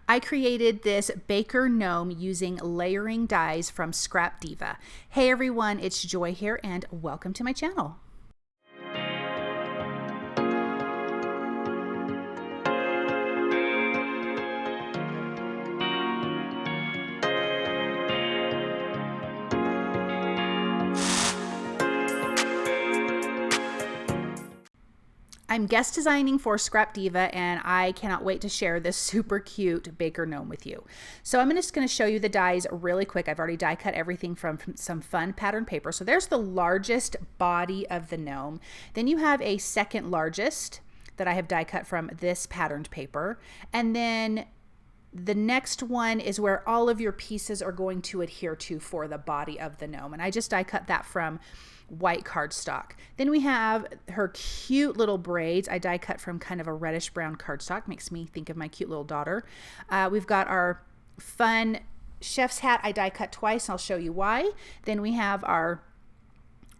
I created this baker gnome using layering dies from Scrap Diva. Hey everyone, it's Joy here and welcome to my channel. I'm guest designing for Scrap Diva and I cannot wait to share this super cute baker gnome with you. So I'm just going to show you the dies really quick. I've already die cut everything from some fun pattern paper. So there's the largest body of the gnome. Then you have a second largest that I have die cut from this patterned paper. And then the next one is where all of your pieces are going to adhere to for the body of the gnome. And I just die cut that from white cardstock. Then we have her cute little braids. I die cut from kind of a reddish brown cardstock. Makes me think of my cute little daughter. We've got our fun chef's hat. I die cut twice. I'll show you why. Then we have our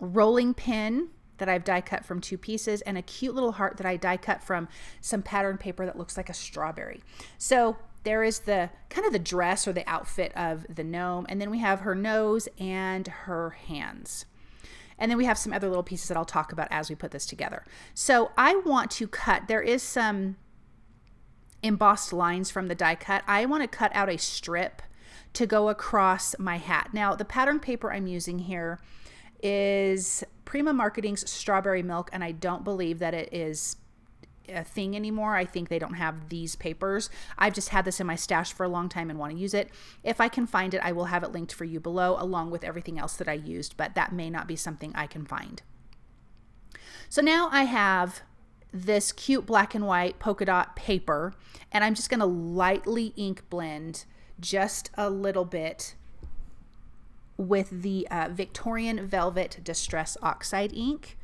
rolling pin that I've die cut from two pieces and a cute little heart that I die cut from some pattern paper that looks like a strawberry. So there is the kind of the dress or the outfit of the gnome. And then we have her nose and her hands. And then we have some other little pieces that I'll talk about as we put this together. So I want to cut, there is some embossed lines from the die cut. I want to cut out a strip to go across my hat. Now the pattern paper I'm using here is Prima Marketing's Strawberry Milk, and I don't believe that it is a thing anymore. I think they don't have these papers. I've just had this in my stash for a long time and want to use it. If I can find it, I will have it linked for you below along with everything else that I used, but that may not be something I can find. So now I have this cute black and white polka dot paper, and I'm just going to lightly ink blend just a little bit with the Victorian Velvet Distress Oxide ink.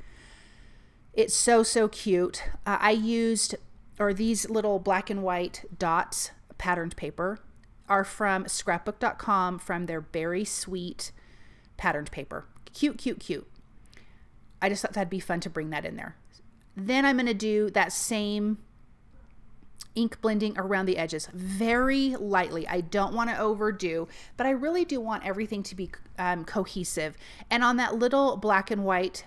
It's so cute. I used, or these little black and white dots patterned paper are from scrapbook.com from their Berry Sweet patterned paper. Cute. I just thought that'd be fun to bring that in there. Then I'm going to do that same ink blending around the edges very lightly. I don't want to overdo, but I really do want everything to be cohesive. And on that little black and white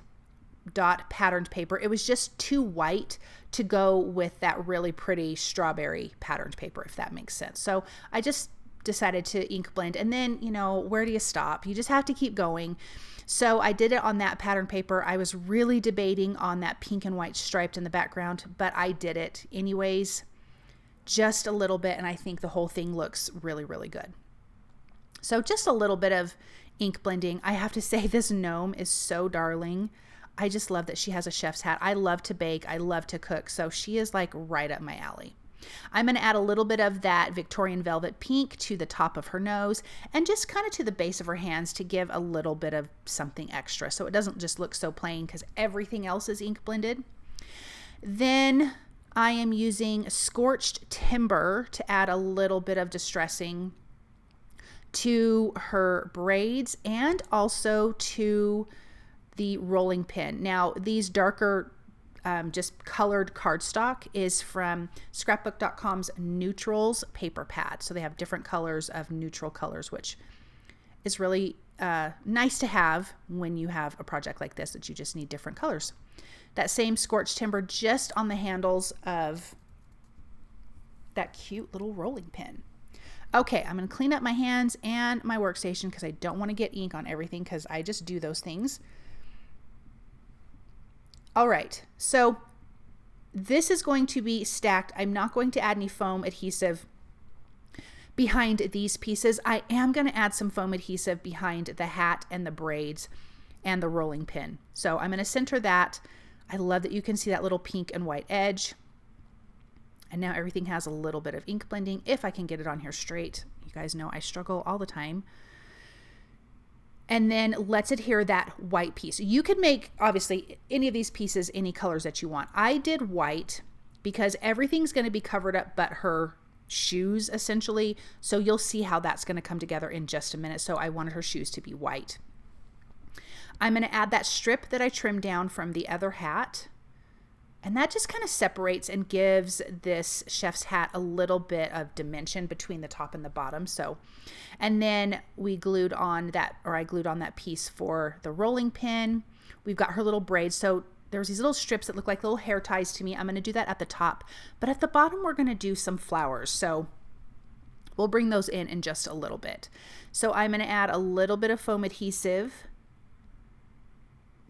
dot patterned paper, it was just too white to go with that really pretty strawberry patterned paper, if that makes sense. So I just decided to ink blend, and then, you know, where do you stop? You just have to keep going. So I did it on that pattern paper. I was really debating on that pink and white striped in the background, but I did it anyways, just a little bit, and I think the whole thing looks really good. So just a little bit of ink blending. I have to say, this gnome is so darling. I just love that she has a chef's hat. I love to bake. I love to cook. So she is like right up my alley. I'm going to add a little bit of that Victorian Velvet pink to the top of her nose and just kind of to the base of her hands to give a little bit of something extra, so it doesn't just look so plain because everything else is ink blended. Then I am using Scorched Timber to add a little bit of distressing to her braids and also to the rolling pin. Now these darker just colored cardstock is from scrapbook.com's neutrals paper pad. So they have different colors of neutral colors, which is really nice to have when you have a project like this that you just need different colors. That same Scorched Timber just on the handles of that cute little rolling pin. Okay, I'm going to clean up my hands and my workstation because I don't want to get ink on everything because I just do those things. All right, so this is going to be stacked. I'm not going to add any foam adhesive behind these pieces. I am going to add some foam adhesive behind the hat and the braids and the rolling pin. So I'm going to center that. I love that you can see that little pink and white edge. And now everything has a little bit of ink blending, if I can get it on here straight. You guys know I struggle all the time. And then let's adhere that white piece. You can make, obviously, any of these pieces any colors that you want. I did white because everything's going to be covered up but her shoes, essentially. So you'll see how that's going to come together in just a minute. So I wanted her shoes to be white. I'm going to add that strip that I trimmed down from the other hat And that just kind of separates and gives this chef's hat a little bit of dimension between the top and the bottom. So, and then we glued on that, or I glued on that piece for the rolling pin. We've got her little braids. So there's these little strips that look like little hair ties to me. I'm going to do that at the top, but at the bottom, we're going to do some flowers. So we'll bring those in just a little bit. So I'm going to add a little bit of foam adhesive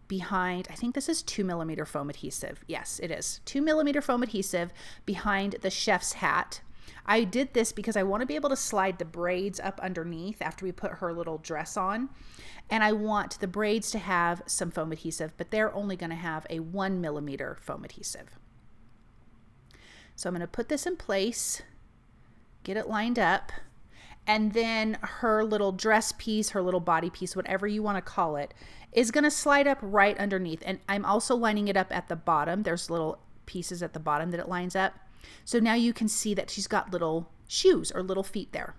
behind, I think this is 2mm foam adhesive. Yes, it is 2mm foam adhesive behind the chef's hat. I did this because I want to be able to slide the braids up underneath after we put her little dress on. And I want the braids to have some foam adhesive, but they're only going to have a 1mm foam adhesive. So I'm going to put this in place, get it lined up, and then her little dress piece, her little body piece, whatever you want to call it, is going to slide up right underneath. And I'm also lining it up at the bottom. There's little pieces at the bottom that it lines up. So now you can see that she's got little shoes or little feet there.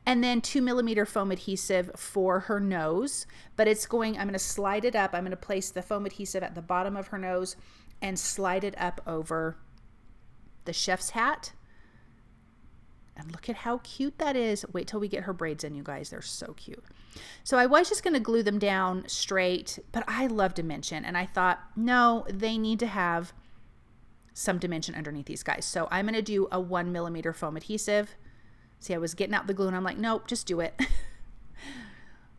And then 2mm foam adhesive for her nose, but I'm going to slide it up. I'm going to place the foam adhesive at the bottom of her nose and slide it up over the chef's hat. And look at how cute that is. Wait till we get her braids in, you guys. They're so cute. So I was just going to glue them down straight, but I love dimension. And I thought, no, they need to have some dimension underneath these guys. So I'm going to do a 1mm foam adhesive. See, I was getting out the glue and I'm like, nope, just do it.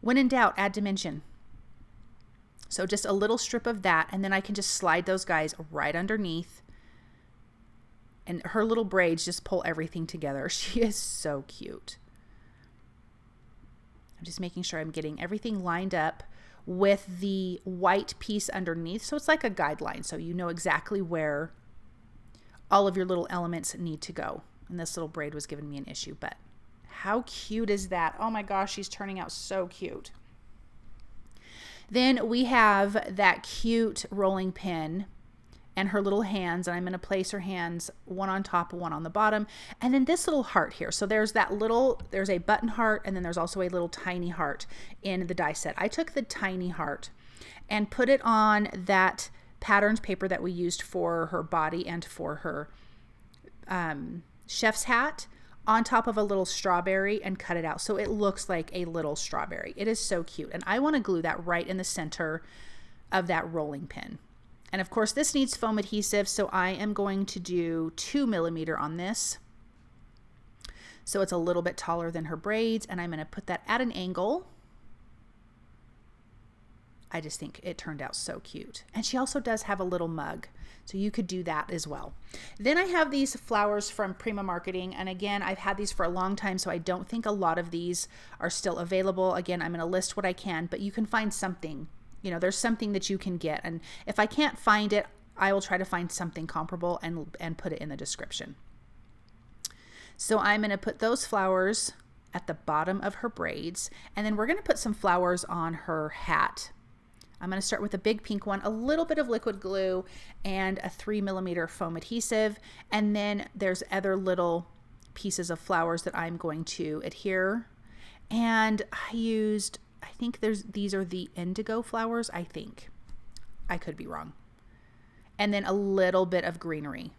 When in doubt, add dimension. So just a little strip of that, and then I can just slide those guys right underneath. And her little braids just pull everything together. She is so cute. I'm just making sure I'm getting everything lined up with the white piece underneath. So it's like a guideline. So you know exactly where all of your little elements need to go. And this little braid was giving me an issue, but how cute is that? Oh my gosh, she's turning out so cute. Then we have that cute rolling pin and her little hands, and I'm going to place her hands one on top, one on the bottom, and then this little heart here. So there's a button heart, and then there's also a little tiny heart in the die set. I took the tiny heart and put it on that patterned paper that we used for her body and for her chef's hat on top of a little strawberry and cut it out so it looks like a little strawberry. It is so cute, and I want to glue that right in the center of that rolling pin. And of course this needs foam adhesive, so I am going to do 2mm on this. So it's a little bit taller than her braids, and I'm going to put that at an angle. I just think it turned out so cute. And she also does have a little mug, so you could do that as well. Then I have these flowers from Prima Marketing, and again, I've had these for a long time, so I don't think a lot of these are still available. Again, I'm going to list what I can, but you can find something. You know, there's something that you can get, and if I can't find it, I will try to find something comparable and put it in the description. So I'm going to put those flowers at the bottom of her braids, and then we're going to put some flowers on her hat. I'm going to start with a big pink one, a little bit of liquid glue, and a 3mm foam adhesive, and then there's other little pieces of flowers that I'm going to adhere. And I think these are the indigo flowers, I think. I could be wrong. And then a little bit of greenery.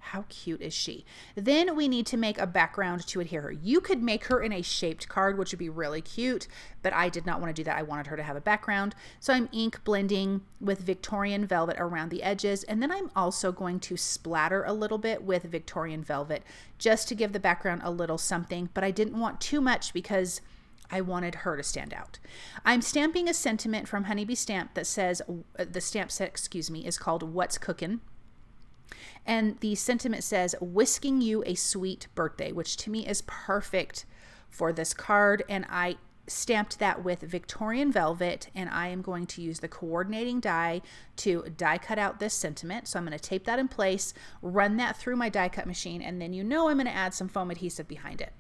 How cute is she? Then we need to make a background to adhere her. You could make her in a shaped card, which would be really cute, but I did not want to do that. I wanted her to have a background. So I'm ink blending with Victorian velvet around the edges, and then I'm also going to splatter a little bit with Victorian velvet just to give the background a little something, but I didn't want too much because I wanted her to stand out. I'm stamping a sentiment from Honeybee Stamp that says, the stamp set, excuse me, is called What's Cookin'. And the sentiment says, whisking you a sweet birthday, which to me is perfect for this card. And I stamped that with Victorian velvet, and I am going to use the coordinating die to die cut out this sentiment. So I'm going to tape that in place, run that through my die cut machine, and then I'm going to add some foam adhesive behind it.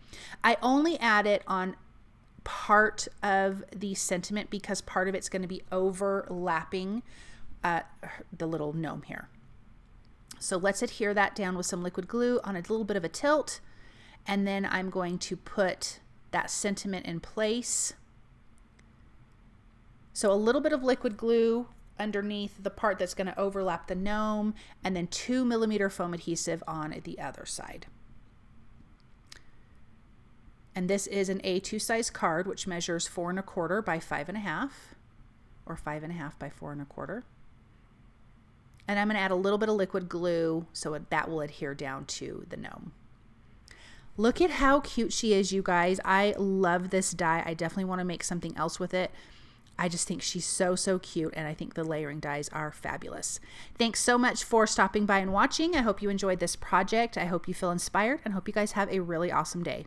I only add it on part of the sentiment because part of it's going to be overlapping the little gnome here. So let's adhere that down with some liquid glue on a little bit of a tilt, and then I'm going to put that sentiment in place. So a little bit of liquid glue underneath the part that's going to overlap the gnome, and then 2mm foam adhesive on the other side. And this is an A2 size card, which measures 4 1/4 by 5 1/2, or 5 1/2 by 4 1/4. And I'm going to add a little bit of liquid glue so that will adhere down to the gnome. Look at how cute she is, you guys. I love this die. I definitely want to make something else with it. I just think she's so, so cute, and I think the layering dies are fabulous. Thanks so much for stopping by and watching. I hope you enjoyed this project. I hope you feel inspired, and hope you guys have a really awesome day.